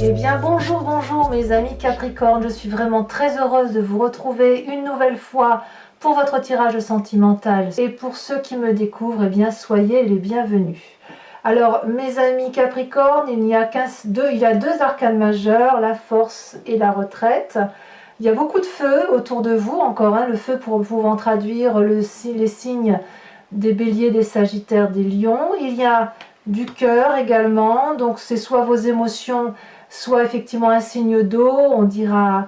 Eh bien bonjour, bonjour mes amis Capricorne, je suis vraiment très heureuse de vous retrouver une nouvelle fois pour votre tirage sentimental. Et pour ceux qui me découvrent, eh bien soyez les bienvenus. Alors mes amis Capricorne, il y a deux arcanes majeurs, la force et la retraite. Il y a beaucoup de feu autour de vous, encore le feu pour pouvoir traduire les signes des béliers, des sagittaires, des lions. Il y a du cœur également, donc c'est soit vos émotions, soit effectivement un signe d'eau, on dira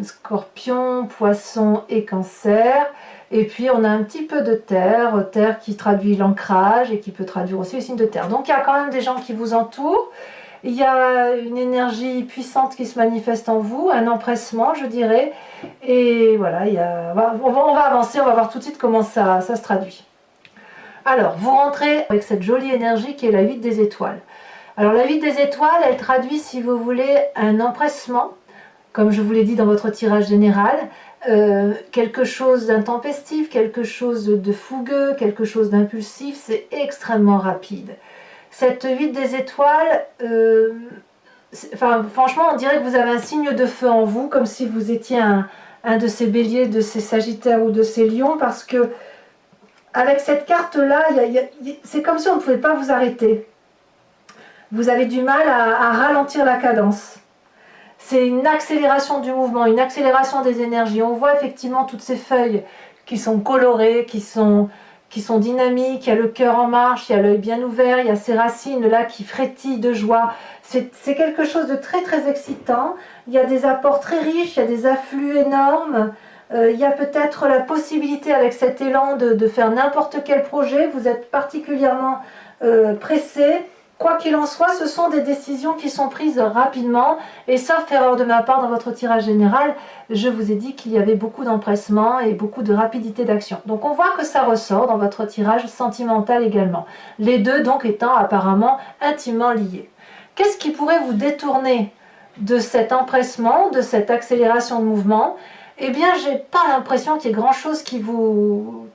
scorpion, poisson et cancer. Et puis on a un petit peu de terre, terre qui traduit l'ancrage et qui peut traduire aussi le signe de terre. Donc il y a quand même des gens qui vous entourent. Il y a une énergie puissante qui se manifeste en vous, un empressement je dirais. Et voilà, on va avancer, on va voir tout de suite comment ça se traduit. Alors, vous rentrez avec cette jolie énergie qui est la 8 des étoiles. Alors la 8 des étoiles, elle traduit, si vous voulez, un empressement, comme je vous l'ai dit dans votre tirage général, quelque chose d'intempestif, quelque chose de fougueux, quelque chose d'impulsif, c'est extrêmement rapide. Cette 8 des étoiles, franchement, on dirait que vous avez un signe de feu en vous, comme si vous étiez un de ces béliers, de ces sagittaires ou de ces lions, parce que avec cette carte-là, c'est comme si on ne pouvait pas vous arrêter. Vous avez du mal à ralentir la cadence. C'est une accélération du mouvement, une accélération des énergies. On voit effectivement toutes ces feuilles qui sont colorées, qui sont dynamiques. Il y a le cœur en marche, il y a l'œil bien ouvert, il y a ces racines-là qui frétillent de joie. C'est quelque chose de très très excitant. Il y a des apports très riches, il y a des afflux énormes. Il y a peut-être la possibilité avec cet élan de faire n'importe quel projet. Vous êtes particulièrement pressé. Quoi qu'il en soit, ce sont des décisions qui sont prises rapidement. Et sauf erreur de ma part dans votre tirage général, je vous ai dit qu'il y avait beaucoup d'empressement et beaucoup de rapidité d'action. Donc on voit que ça ressort dans votre tirage sentimental également. Les deux donc étant apparemment intimement liés. Qu'est-ce qui pourrait vous détourner de cet empressement, de cette accélération de mouvement? Eh bien, j'ai pas l'impression qu'il y ait grand-chose qui vous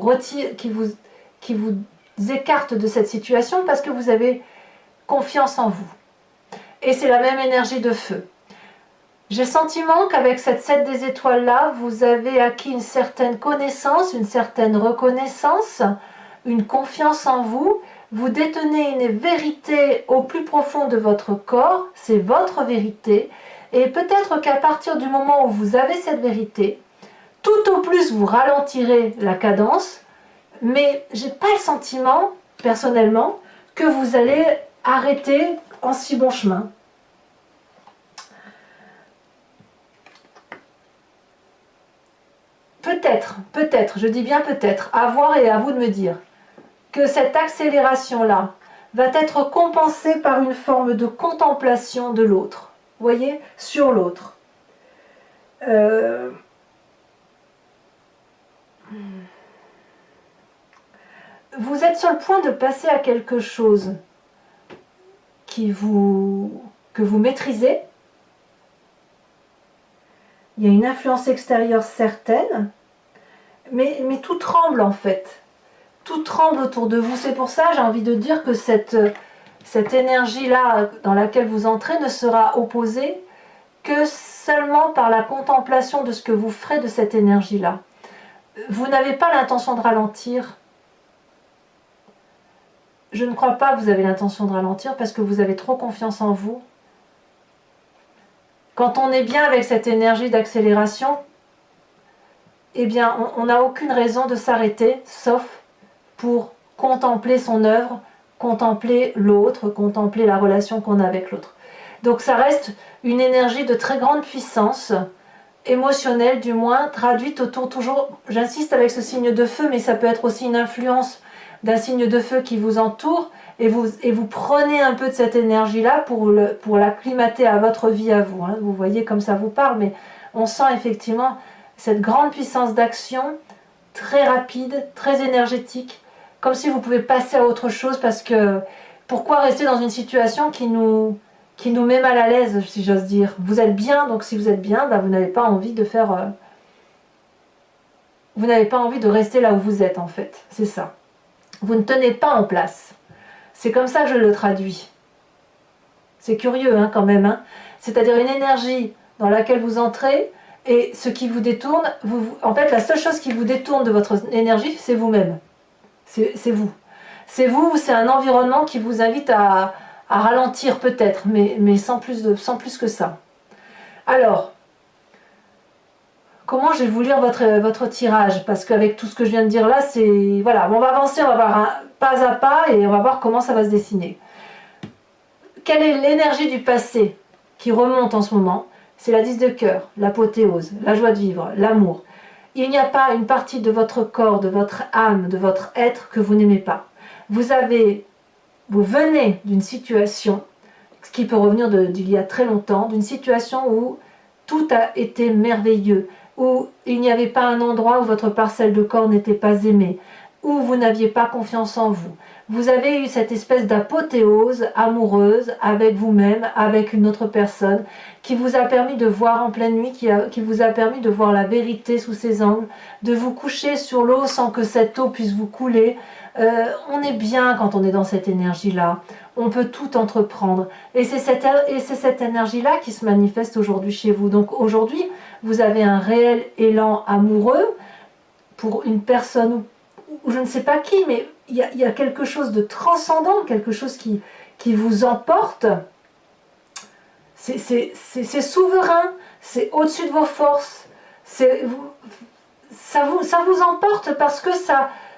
retire, qui vous écarte de cette situation parce que vous avez confiance en vous. Et c'est la même énergie de feu. J'ai le sentiment qu'avec cette 7 des étoiles-là, vous avez acquis une certaine connaissance, une certaine reconnaissance, une confiance en vous. Vous détenez une vérité au plus profond de votre corps, c'est votre vérité. Et peut-être qu'à partir du moment où vous avez cette vérité, tout au plus vous ralentirez la cadence, mais j'ai pas le sentiment, personnellement, que vous allez arrêter en si bon chemin. Peut-être, je dis bien peut-être, à voir et à vous de me dire, que cette accélération-là va être compensée par une forme de contemplation de l'autre. Vous voyez, sur l'autre. Vous êtes sur le point de passer à quelque chose que vous maîtrisez. Il y a une influence extérieure certaine, mais tout tremble en fait. Tout tremble autour de vous. C'est pour ça, j'ai envie de dire que cette énergie-là dans laquelle vous entrez ne sera opposée que seulement par la contemplation de ce que vous ferez de cette énergie-là. Vous n'avez pas l'intention de ralentir. Je ne crois pas que vous avez l'intention de ralentir parce que vous avez trop confiance en vous. Quand on est bien avec cette énergie d'accélération, eh bien, on n'a aucune raison de s'arrêter, sauf pour contempler son œuvre, contempler l'autre, contempler la relation qu'on a avec l'autre. Donc ça reste une énergie de très grande puissance, émotionnelle du moins, traduite autour toujours, j'insiste avec ce signe de feu, mais ça peut être aussi une influence d'un signe de feu qui vous entoure, et vous prenez un peu de cette énergie-là pour l'acclimater à votre vie à vous. Vous voyez comme ça vous parle, mais on sent effectivement cette grande puissance d'action, très rapide, très énergétique, comme si vous pouvez passer à autre chose, parce que pourquoi rester dans une situation qui nous met mal à l'aise, si j'ose dire. Vous êtes bien, donc si vous êtes bien, vous n'avez pas envie de faire... vous n'avez pas envie de rester là où vous êtes en fait, c'est ça. Vous ne tenez pas en place. C'est comme ça que je le traduis. C'est curieux hein, quand même. Hein. C'est-à-dire une énergie dans laquelle vous entrez et ce qui vous détourne, en fait la seule chose qui vous détourne de votre énergie, c'est vous-même. C'est vous. C'est vous, c'est un environnement qui vous invite à ralentir peut-être, mais sans plus que ça. Alors, comment je vais vous lire votre tirage? Parce qu'avec tout ce que je viens de dire là, c'est... Voilà, on va avancer, on va voir un pas à pas et on va voir comment ça va se dessiner. Quelle est l'énergie du passé qui remonte en ce moment? C'est la 10 de cœur, l'apothéose, la joie de vivre, l'amour. Il n'y a pas une partie de votre corps, de votre âme, de votre être que vous n'aimez pas. Vous venez d'une situation, ce qui peut revenir d'il y a très longtemps, d'une situation où tout a été merveilleux, où il n'y avait pas un endroit où votre parcelle de corps n'était pas aimée, où vous n'aviez pas confiance en vous. Vous avez eu cette espèce d'apothéose amoureuse avec vous-même, avec une autre personne, qui vous a permis de voir en pleine nuit, qui vous a permis de voir la vérité sous ses angles, de vous coucher sur l'eau sans que cette eau puisse vous couler. On est bien quand on est dans cette énergie-là. On peut tout entreprendre. Et c'est cette énergie-là qui se manifeste aujourd'hui chez vous. Donc aujourd'hui, vous avez un réel élan amoureux pour une personne ou je ne sais pas qui, mais il y a quelque chose de transcendant, quelque chose qui vous emporte. C'est souverain, c'est au-dessus de vos forces. Ça vous emporte parce que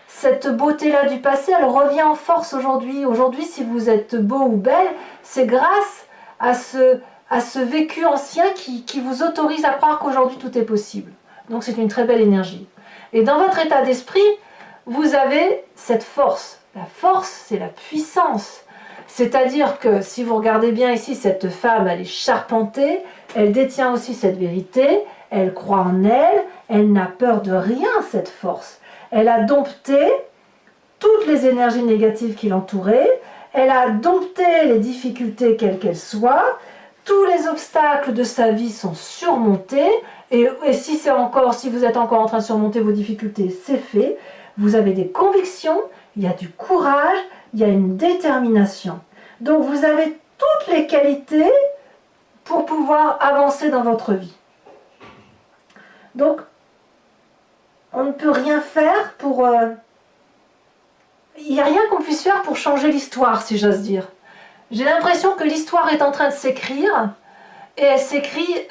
cette beauté-là du passé, elle revient en force aujourd'hui. Aujourd'hui, si vous êtes beau ou belle, c'est grâce à ce vécu ancien qui vous autorise à croire qu'aujourd'hui tout est possible. Donc c'est une très belle énergie. Et dans votre état d'esprit, vous avez cette force. La force, c'est la puissance. C'est-à-dire que si vous regardez bien ici, cette femme, elle est charpentée, elle détient aussi cette vérité, elle croit en elle, elle n'a peur de rien, cette force. Elle a dompté toutes les énergies négatives qui l'entouraient, elle a dompté les difficultés quelles qu'elles soient, tous les obstacles de sa vie sont surmontés, et si vous êtes encore en train de surmonter vos difficultés, c'est fait. Vous avez des convictions, il y a du courage, il y a une détermination. Donc vous avez toutes les qualités pour pouvoir avancer dans votre vie. Donc, on ne peut rien faire pour... Il n'y a rien qu'on puisse faire pour changer l'histoire, si j'ose dire. J'ai l'impression que l'histoire est en train de s'écrire, et elle s'écrit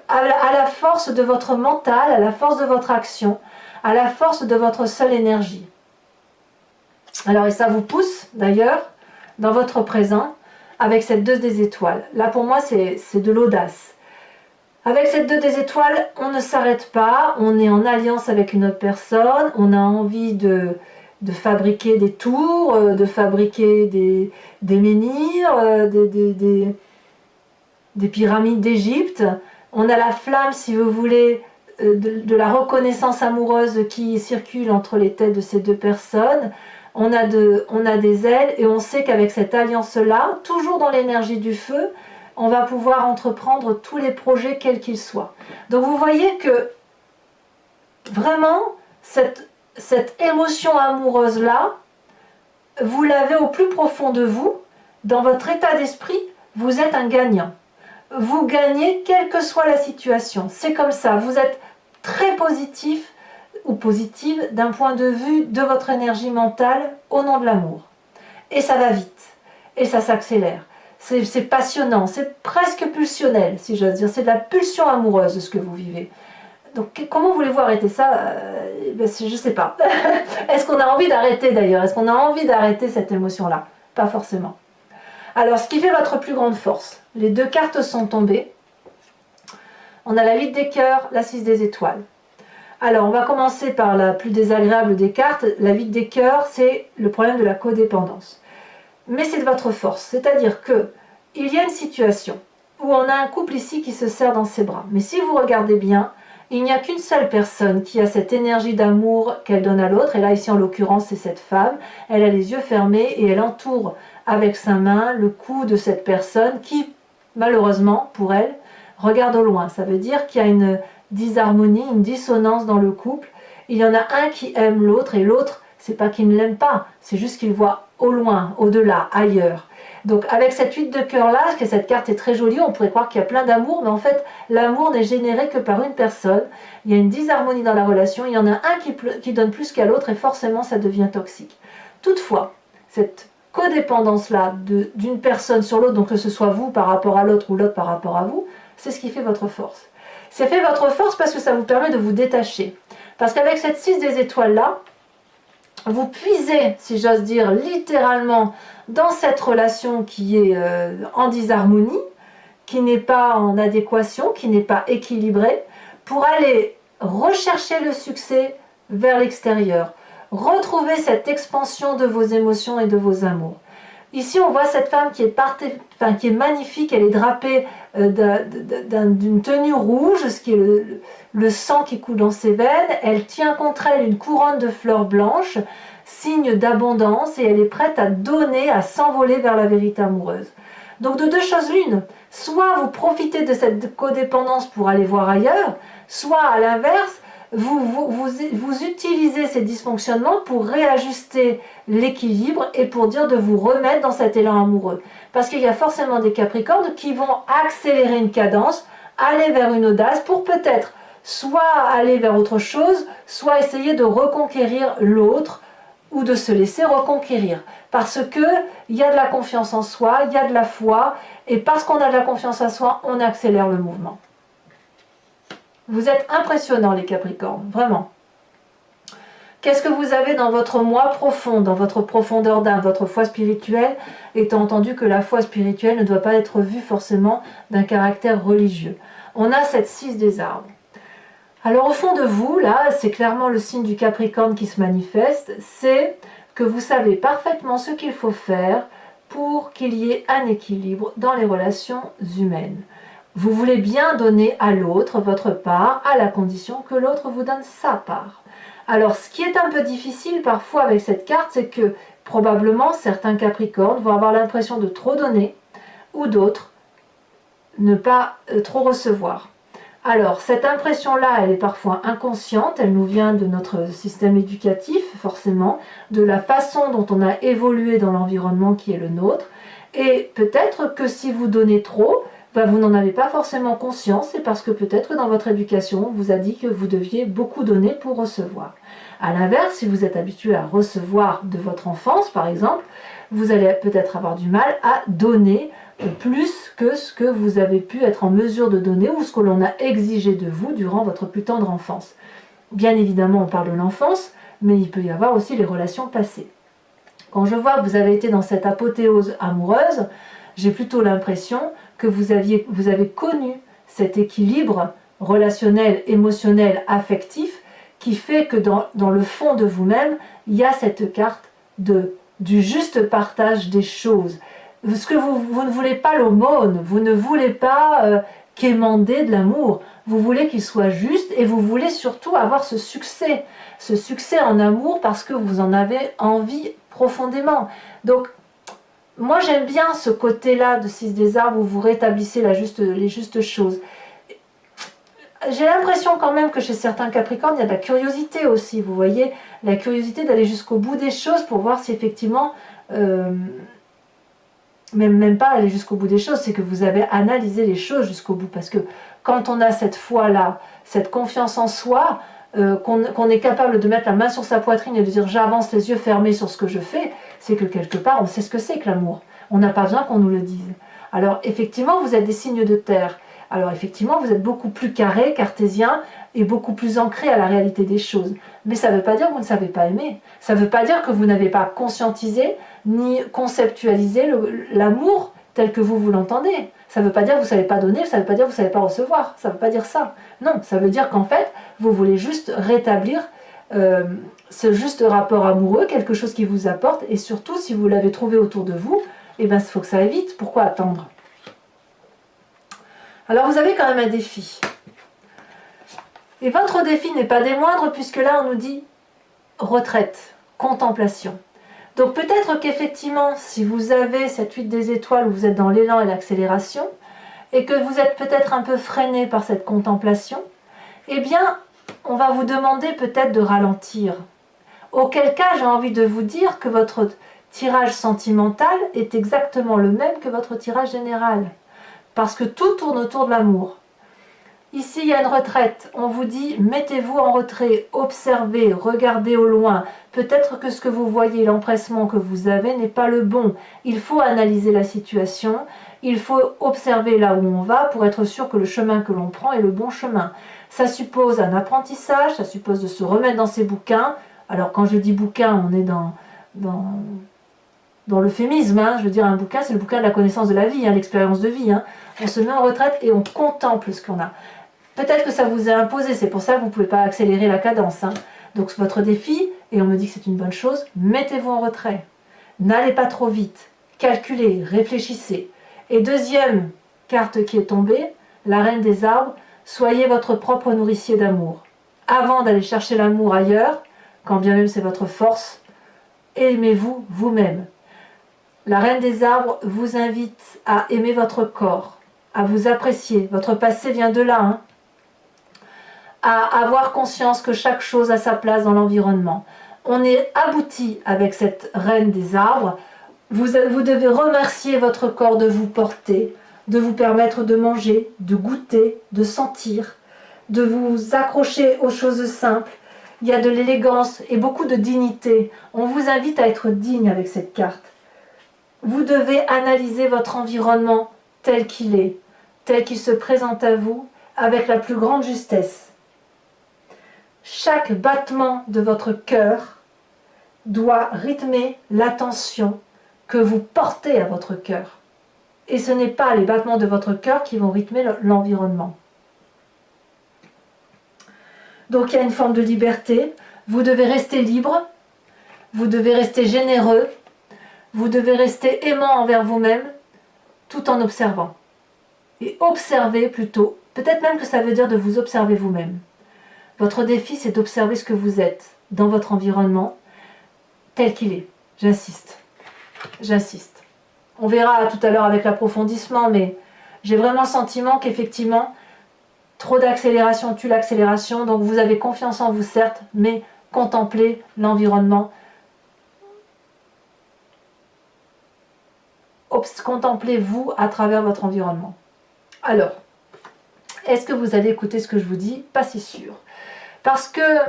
à la force de votre mental, à la force de votre action, à la force de votre seule énergie. Alors, et ça vous pousse, d'ailleurs, dans votre présent, avec cette 2 des étoiles. Là, pour moi, c'est de l'audace. Avec cette 2 des étoiles, on ne s'arrête pas, on est en alliance avec une autre personne, on a envie de fabriquer des tours, de fabriquer des menhirs, des pyramides d'Égypte. On a la flamme, si vous voulez, de la reconnaissance amoureuse qui circule entre les têtes de ces deux personnes. On a des ailes et on sait qu'avec cette alliance-là, toujours dans l'énergie du feu, on va pouvoir entreprendre tous les projets quels qu'ils soient. Donc vous voyez que vraiment, cette émotion amoureuse-là, vous l'avez au plus profond de vous, dans votre état d'esprit, vous êtes un gagnant. Vous gagnez quelle que soit la situation. C'est comme ça, vous êtes très positif ou positive d'un point de vue de votre énergie mentale au nom de l'amour. Et ça va vite, et ça s'accélère. C'est passionnant, c'est presque pulsionnel, si j'ose dire. C'est de la pulsion amoureuse ce que vous vivez. Donc comment voulez-vous arrêter ça? Je ne sais pas. Est-ce qu'on a envie d'arrêter d'ailleurs? Est-ce qu'on a envie d'arrêter cette émotion-là? Pas forcément. Alors, ce qui fait votre plus grande force, les deux cartes sont tombées. On a la 8 des cœurs, la 6 des étoiles. Alors, on va commencer par la plus désagréable des cartes. La 8 des cœurs, c'est le problème de la codépendance. Mais c'est de votre force. C'est-à-dire que il y a une situation où on a un couple ici qui se serre dans ses bras. Mais si vous regardez bien, il n'y a qu'une seule personne qui a cette énergie d'amour qu'elle donne à l'autre. Et là, ici, en l'occurrence, c'est cette femme. Elle a les yeux fermés et elle entoure avec sa main le cou de cette personne qui, malheureusement, pour elle, regarde au loin. Ça veut dire qu'il y a une disharmonie, une dissonance dans le couple. Il y en a un qui aime l'autre et l'autre, c'est pas qu'il ne l'aime pas, c'est juste qu'il voit au loin, au-delà, ailleurs. Donc avec cette 8 de cœur là, que cette carte est très jolie, on pourrait croire qu'il y a plein d'amour, mais en fait l'amour n'est généré que par une personne. Il y a une disharmonie dans la relation, il y en a un qui donne plus qu'à l'autre et forcément ça devient toxique. Toutefois, cette codépendance-là d'une personne sur l'autre, donc que ce soit vous par rapport à l'autre ou l'autre par rapport à vous, c'est ce qui fait votre force. C'est fait votre force parce que ça vous permet de vous détacher. Parce qu'avec cette 6 des étoiles-là, vous puisez, si j'ose dire, littéralement dans cette relation qui est en disharmonie, qui n'est pas en adéquation, qui n'est pas équilibrée, pour aller rechercher le succès vers l'extérieur, retrouver cette expansion de vos émotions et de vos amours. Ici, on voit cette femme qui est magnifique, elle est drapée d'une tenue rouge, ce qui est le sang qui coule dans ses veines. Elle tient contre elle une couronne de fleurs blanches, signe d'abondance, et elle est prête à donner, à s'envoler vers la vérité amoureuse. Donc de deux choses l'une, soit vous profitez de cette codépendance pour aller voir ailleurs, soit à l'inverse, vous utilisez ces dysfonctionnements pour réajuster l'équilibre et pour dire de vous remettre dans cet élan amoureux. Parce qu'il y a forcément des Capricornes qui vont accélérer une cadence, aller vers une audace pour peut-être soit aller vers autre chose, soit essayer de reconquérir l'autre ou de se laisser reconquérir. Parce qu'il y a de la confiance en soi, il y a de la foi, et parce qu'on a de la confiance en soi, on accélère le mouvement. Vous êtes impressionnants les Capricornes, vraiment. Qu'est-ce que vous avez dans votre moi profond, dans votre profondeur d'âme, votre foi spirituelle, étant entendu que la foi spirituelle ne doit pas être vue forcément d'un caractère religieux. On a cette 6 des arbres. Alors au fond de vous, là, c'est clairement le signe du Capricorne qui se manifeste, c'est que vous savez parfaitement ce qu'il faut faire pour qu'il y ait un équilibre dans les relations humaines. Vous voulez bien donner à l'autre votre part, à la condition que l'autre vous donne sa part. Alors, ce qui est un peu difficile parfois avec cette carte, c'est que probablement certains Capricornes vont avoir l'impression de trop donner, ou d'autres ne pas trop recevoir. Alors, cette impression-là, elle est parfois inconsciente, elle nous vient de notre système éducatif, forcément, de la façon dont on a évolué dans l'environnement qui est le nôtre, et peut-être que si vous donnez trop, vous n'en avez pas forcément conscience, c'est parce que peut-être dans votre éducation, on vous a dit que vous deviez beaucoup donner pour recevoir. A l'inverse, si vous êtes habitué à recevoir de votre enfance, par exemple, vous allez peut-être avoir du mal à donner plus que ce que vous avez pu être en mesure de donner ou ce que l'on a exigé de vous durant votre plus tendre enfance. Bien évidemment, on parle de l'enfance, mais il peut y avoir aussi les relations passées. Quand je vois que vous avez été dans cette apothéose amoureuse, j'ai plutôt l'impression que vous avez connu cet équilibre relationnel, émotionnel, affectif, qui fait que dans le fond de vous-même, il y a cette carte du juste partage des choses. Ce que vous ne voulez pas l'aumône, vous ne voulez pas quémander de l'amour, vous voulez qu'il soit juste et vous voulez surtout avoir ce succès en amour parce que vous en avez envie profondément. Donc, moi j'aime bien ce côté-là de 6 des arbres où vous rétablissez les justes choses. J'ai l'impression quand même que chez certains Capricornes, il y a de la curiosité aussi, vous voyez, la curiosité d'aller jusqu'au bout des choses pour voir si effectivement, même pas aller jusqu'au bout des choses, c'est que vous avez analysé les choses jusqu'au bout, parce que quand on a cette foi-là, cette confiance en soi, qu'on est capable de mettre la main sur sa poitrine et de dire j'avance les yeux fermés sur ce que je fais, c'est que quelque part on sait ce que c'est que l'amour. On n'a pas besoin qu'on nous le dise. Alors effectivement vous êtes des signes de terre. Alors effectivement vous êtes beaucoup plus carré, cartésien et beaucoup plus ancré à la réalité des choses. Mais ça ne veut pas dire que vous ne savez pas aimer. Ça ne veut pas dire que vous n'avez pas conscientisé ni conceptualisé l'amour tel que vous l'entendez. Ça ne veut pas dire que vous ne savez pas donner, ça ne veut pas dire que vous ne savez pas recevoir. Ça ne veut pas dire ça. Non, ça veut dire qu'en fait, vous voulez juste rétablir ce juste rapport amoureux, quelque chose qui vous apporte, et surtout, si vous l'avez trouvé autour de vous, eh bien, il faut que ça aille vite. Pourquoi attendre? Alors, vous avez quand même un défi. Et votre défi n'est pas des moindres, puisque là, on nous dit retraite, contemplation. Donc peut-être qu'effectivement, si vous avez cette 8 des étoiles où vous êtes dans l'élan et l'accélération, et que vous êtes peut-être un peu freiné par cette contemplation, eh bien, on va vous demander peut-être de ralentir. Auquel cas, j'ai envie de vous dire que votre tirage sentimental est exactement le même que votre tirage général. Parce que tout tourne autour de l'amour. Ici, il y a une retraite. On vous dit, mettez-vous en retrait, observez, regardez au loin. Peut-être que ce que vous voyez, l'empressement que vous avez n'est pas le bon. Il faut analyser la situation. Il faut observer là où on va pour être sûr que le chemin que l'on prend est le bon chemin. Ça suppose un apprentissage, ça suppose de se remettre dans ses bouquins. Alors, quand je dis bouquin, on est dans l'euphémisme. Hein. Je veux dire, un bouquin, c'est le bouquin de la connaissance de la vie, hein, l'expérience de vie. Hein. On se met en retraite et on contemple ce qu'on a. Peut-être que ça vous est imposé, c'est pour ça que vous ne pouvez pas accélérer la cadence. Hein. Donc votre défi, et on me dit que c'est une bonne chose, mettez-vous en retrait. N'allez pas trop vite. Calculez, réfléchissez. Et deuxième carte qui est tombée, la reine des arbres, soyez votre propre nourricier d'amour. Avant d'aller chercher l'amour ailleurs, quand bien même c'est votre force, aimez-vous vous-même. La reine des arbres vous invite à aimer votre corps, à vous apprécier. Votre passé vient de là, hein. À avoir conscience que chaque chose a sa place dans l'environnement. On est abouti avec cette reine des arbres. Vous devez remercier votre corps de vous porter, de vous permettre de manger, de goûter, de sentir, de vous accrocher aux choses simples. Il y a de l'élégance et beaucoup de dignité. On vous invite à être digne avec cette carte. Vous devez analyser votre environnement tel qu'il se présente à vous, avec la plus grande justesse. Chaque battement de votre cœur doit rythmer l'attention que vous portez à votre cœur. Et ce n'est pas les battements de votre cœur qui vont rythmer l'environnement. Donc il y a une forme de liberté. Vous devez rester libre, vous devez rester généreux, vous devez rester aimant envers vous-même, tout en observant. Et observer plutôt, peut-être même que ça veut dire de vous observer vous-même. Votre défi, c'est d'observer ce que vous êtes dans votre environnement, tel qu'il est. J'insiste. J'insiste. On verra tout à l'heure avec l'approfondissement, mais j'ai vraiment le sentiment qu'effectivement, trop d'accélération tue l'accélération, donc vous avez confiance en vous, certes, mais contemplez l'environnement. Contemplez-vous à travers votre environnement. Alors, est-ce que vous allez écouter ce que je vous dis? Pas si sûr. Parce que,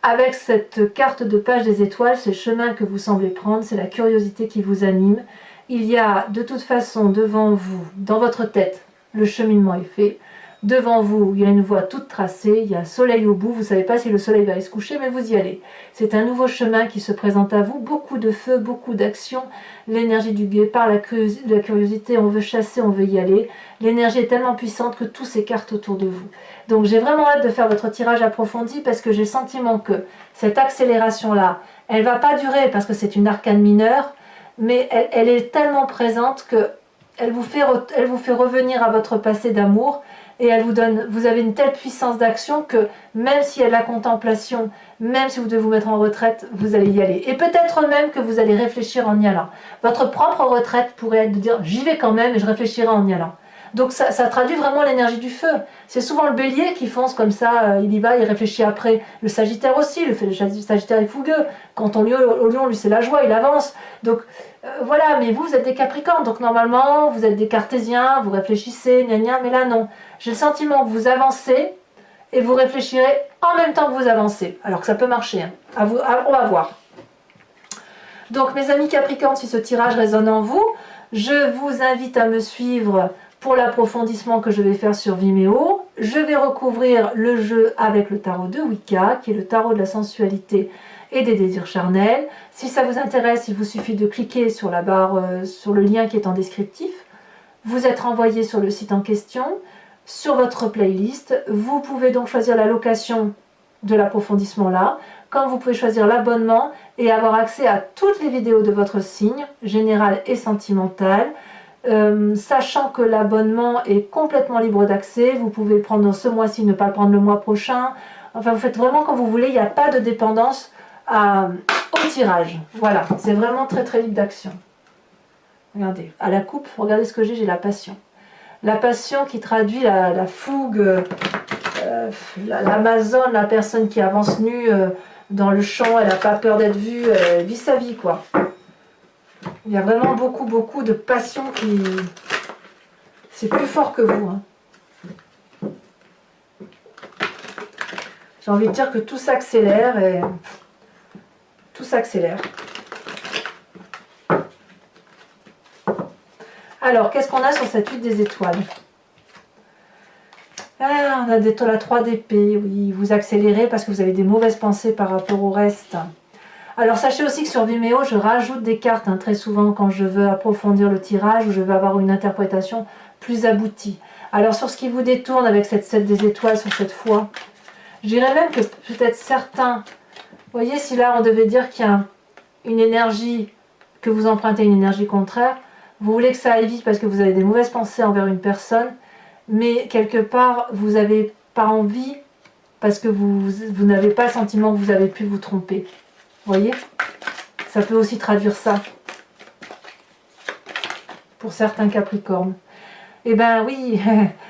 avec cette carte de page des étoiles, ce chemin que vous semblez prendre, c'est la curiosité qui vous anime. Il y a de toute façon devant vous, dans votre tête, le cheminement est fait. Devant vous, il y a une voie toute tracée, il y a un soleil au bout, vous ne savez pas si le soleil va aller se coucher, mais vous y allez. C'est un nouveau chemin qui se présente à vous, beaucoup de feu, beaucoup d'action, l'énergie du départ, la curiosité, on veut chasser, on veut y aller. L'énergie est tellement puissante que tout s'écarte autour de vous. Donc j'ai vraiment hâte de faire votre tirage approfondi parce que j'ai le sentiment que cette accélération-là, elle ne va pas durer parce que c'est une arcane mineure, mais elle est tellement présente qu'elle vous fait revenir à votre passé d'amour. Et elle vous donne, vous avez une telle puissance d'action que même s'il y a de la contemplation, même si vous devez vous mettre en retraite, vous allez y aller. Et peut-être même que vous allez réfléchir en y allant. Votre propre retraite pourrait être de dire, j'y vais quand même et je réfléchirai en y allant. Donc ça traduit vraiment l'énergie du feu. C'est souvent le bélier qui fonce comme ça, il y va, il réfléchit après. Le sagittaire aussi, le sagittaire est fougueux. Quand on lit au lion, lui c'est la joie, il avance. Donc voilà, mais vous êtes des capricornes, donc normalement vous êtes des cartésiens, vous réfléchissez, gna gna, mais là non. J'ai le sentiment que vous avancez et vous réfléchirez en même temps que vous avancez. Alors que ça peut marcher, hein. On va voir. Donc mes amis capricornes, si ce tirage résonne en vous, je vous invite à me suivre pour l'approfondissement que je vais faire sur Vimeo. Je vais recouvrir le jeu avec le tarot de Wicca, qui est le tarot de la sensualité et des désirs charnels. Si ça vous intéresse, il vous suffit de cliquer sur la barre, sur le lien qui est en descriptif. Vous êtes renvoyé sur le site en question, sur votre playlist. Vous pouvez donc choisir la location de l'approfondissement là, comme vous pouvez choisir l'abonnement et avoir accès à toutes les vidéos de votre signe, général et sentimental. Sachant que l'abonnement est complètement libre d'accès, vous pouvez le prendre ce mois-ci, ne pas le prendre le mois prochain. Enfin, vous faites vraiment comme vous voulez, il n'y a pas de dépendance au tirage. Voilà, c'est vraiment très très libre d'action. Regardez, à la coupe, regardez ce que j'ai la passion. La passion qui traduit la fougue, l'Amazone, la personne qui avance nue dans le champ, elle n'a pas peur d'être vue, elle vit sa vie quoi. Il y a vraiment beaucoup, beaucoup de passion qui... C'est plus fort que vous. Hein. J'ai envie de dire que tout s'accélère et... Tout s'accélère. Alors, qu'est-ce qu'on a sur cette huile des étoiles? Ah, on a la 3 d'épée, oui, vous accélérez parce que vous avez des mauvaises pensées par rapport au reste. Alors, sachez aussi que sur Vimeo, je rajoute des cartes hein, très souvent quand je veux approfondir le tirage ou je veux avoir une interprétation plus aboutie. Alors, sur ce qui vous détourne avec cette 7 des étoiles sur cette fois, je dirais même que peut-être certains... Vous voyez, si là, on devait dire qu'il y a une énergie, que vous empruntez une énergie contraire, vous voulez que ça aille vite parce que vous avez des mauvaises pensées envers une personne, mais quelque part, vous n'avez pas envie parce que vous n'avez pas le sentiment que vous avez pu vous tromper. Vous voyez? Ça peut aussi traduire ça. Pour certains Capricornes. Eh ben oui,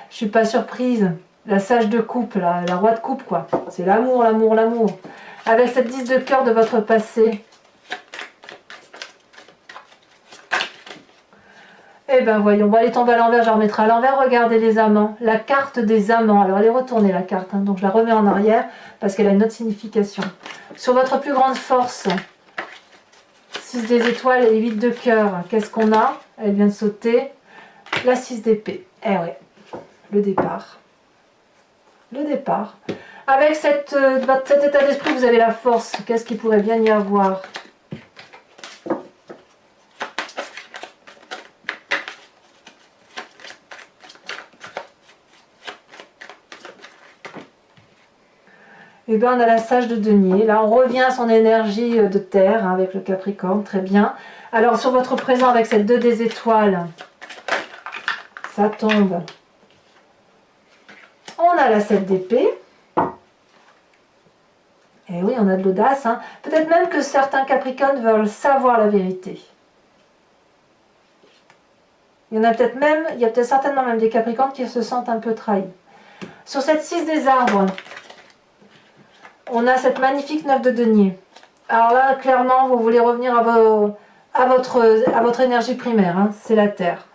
je suis pas surprise. La sage de coupe, la roi de coupe, quoi. C'est l'amour, l'amour, l'amour. Avec cette 10 de cœur de votre passé. Eh ben voyons, bon, elle est tombée à l'envers, je la remettrai à l'envers. Regardez les amants, la carte des amants. Alors elle est retournée la carte, hein, donc je la remets en arrière parce qu'elle a une autre signification. Sur votre plus grande force, 6 des étoiles et 8 de cœur, qu'est-ce qu'on a? Elle vient de sauter. La 6 d'épée. Eh ouais, le départ. Le départ. Avec cet état d'esprit, vous avez la force. Qu'est-ce qu'il pourrait bien y avoir? Et bien, on a la sage de denier. Là, on revient à son énergie de terre hein, avec le Capricorne. Très bien. Alors, sur votre présent, avec cette 2 des étoiles, ça tombe. On a la 7 d'épée. Et oui, on a de l'audace. Hein. Peut-être même que certains Capricornes veulent savoir la vérité. Il y en a peut-être même, il y a peut-être certainement même des Capricornes qui se sentent un peu trahis. Sur cette 6 des arbres, on a cette magnifique 9 de denier. Alors là, clairement, vous voulez revenir à votre énergie primaire, hein, c'est la terre.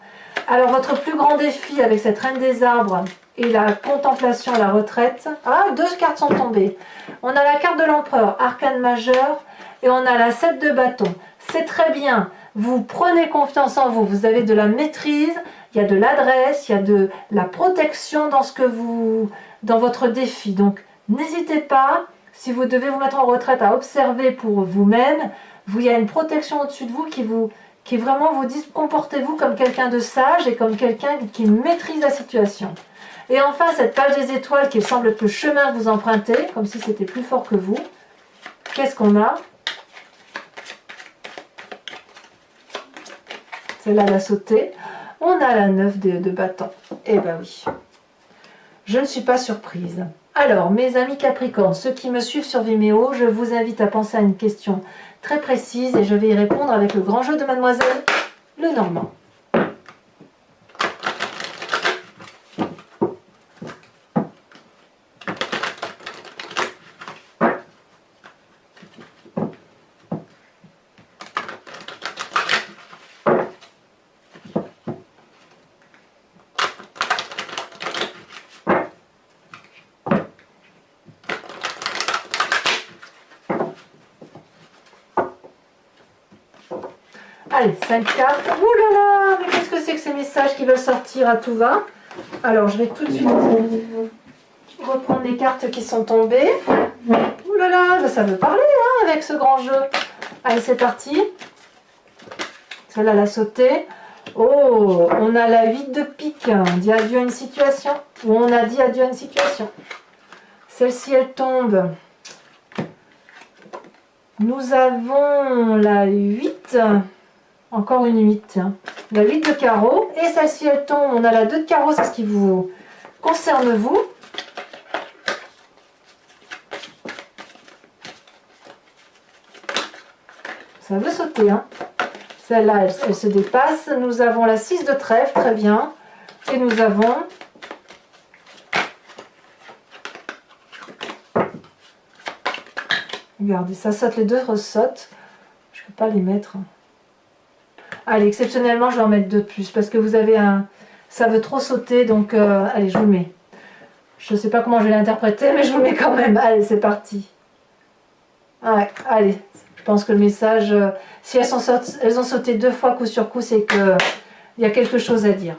Alors, votre plus grand défi avec cette reine des arbres et la contemplation, la retraite. Ah, 2 cartes sont tombées. On a la carte de l'empereur, arcane majeur, et on a la 7 de bâton. C'est très bien. Vous prenez confiance en vous, vous avez de la maîtrise, il y a de l'adresse, il y a de la protection dans votre défi. Donc, n'hésitez pas, si vous devez vous mettre en retraite, à observer pour vous-même. Il y a une protection au-dessus de vous qui vraiment vous dit comportez-vous comme quelqu'un de sage et comme quelqu'un qui maîtrise la situation. Et enfin, cette page des étoiles qui semble être le chemin que vous empruntez, comme si c'était plus fort que vous. Qu'est-ce qu'on a? Celle-là, elle a sauté. On a la 9 de bâton. Eh ben oui. Je ne suis pas surprise. Alors, mes amis Capricornes, ceux qui me suivent sur Vimeo, je vous invite à penser à une question très précise et je vais y répondre avec le grand jeu de Mademoiselle Lenormand. Allez, 5 cartes. Ouh là là, mais qu'est-ce que c'est que ces messages qui veulent sortir à tout va? Alors, je vais tout de suite reprendre les cartes qui sont tombées. Ouh là là, ça veut parler hein, avec ce grand jeu. Allez, c'est parti. Celle-là, elle a sauté. Oh, on a la 8 de pique. On dit adieu à une situation. Ou on a dit adieu à une situation. Celle-ci, elle tombe. Nous avons la 8. Encore une 8, tiens. La 8 de carreau. Et celle-ci, elle tombe. On a la 2 de carreau, c'est ce qui vous concerne, vous. Ça veut sauter, hein. Celle-là, elle se dépasse. Nous avons la 6 de trèfle, très bien. Et nous avons... Regardez, ça saute, les deux ressautent. Je ne peux pas les mettre. Allez, exceptionnellement, je vais en mettre 2 de plus parce que vous avez un... Ça veut trop sauter, donc allez, je vous le mets. Je ne sais pas comment je vais l'interpréter, mais je vous le mets quand même. Allez, c'est parti. Ouais, allez, je pense que le message, si elles ont sauté 2 fois coup sur coup, c'est qu'il y a quelque chose à dire.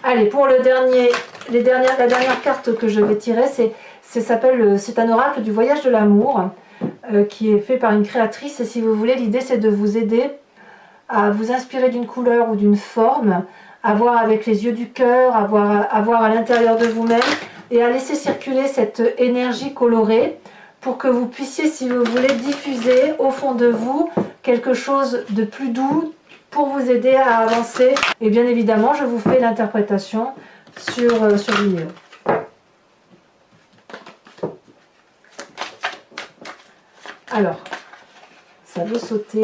Allez, pour le dernier, la dernière carte que je vais tirer, c'est un oracle du voyage de l'amour qui est fait par une créatrice. Et si vous voulez, l'idée c'est de vous aider à vous inspirer d'une couleur ou d'une forme, à voir avec les yeux du cœur, à voir à l'intérieur de vous-même et à laisser circuler cette énergie colorée pour que vous puissiez, si vous voulez, diffuser au fond de vous quelque chose de plus doux pour vous aider à avancer. Et bien évidemment, je vous fais l'interprétation sur vidéo. Alors, ça veut sauter.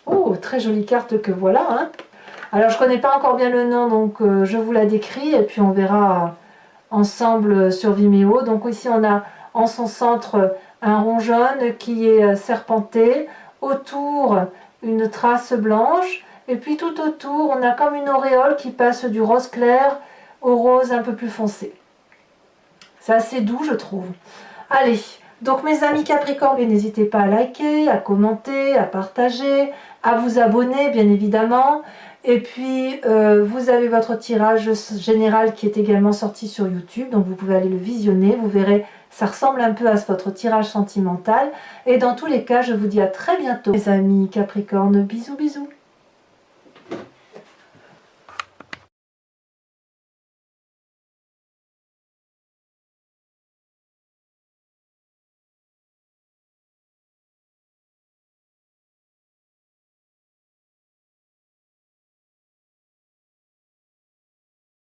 Oh, très jolie carte que voilà, hein. Alors, je ne connais pas encore bien le nom, donc je vous la décris et puis on verra ensemble sur Vimeo. Donc ici, on a en son centre un rond jaune qui est serpenté, autour une trace blanche, et puis tout autour, on a comme une auréole qui passe du rose clair au rose un peu plus foncé. C'est assez doux, je trouve. Allez, donc mes amis Capricorne, n'hésitez pas à liker, à commenter, à partager, à vous abonner, bien évidemment. Et puis, vous avez votre tirage général qui est également sorti sur YouTube, donc vous pouvez aller le visionner, vous verrez, ça ressemble un peu à votre tirage sentimental. Et dans tous les cas, je vous dis à très bientôt, mes amis Capricorne, bisous bisous.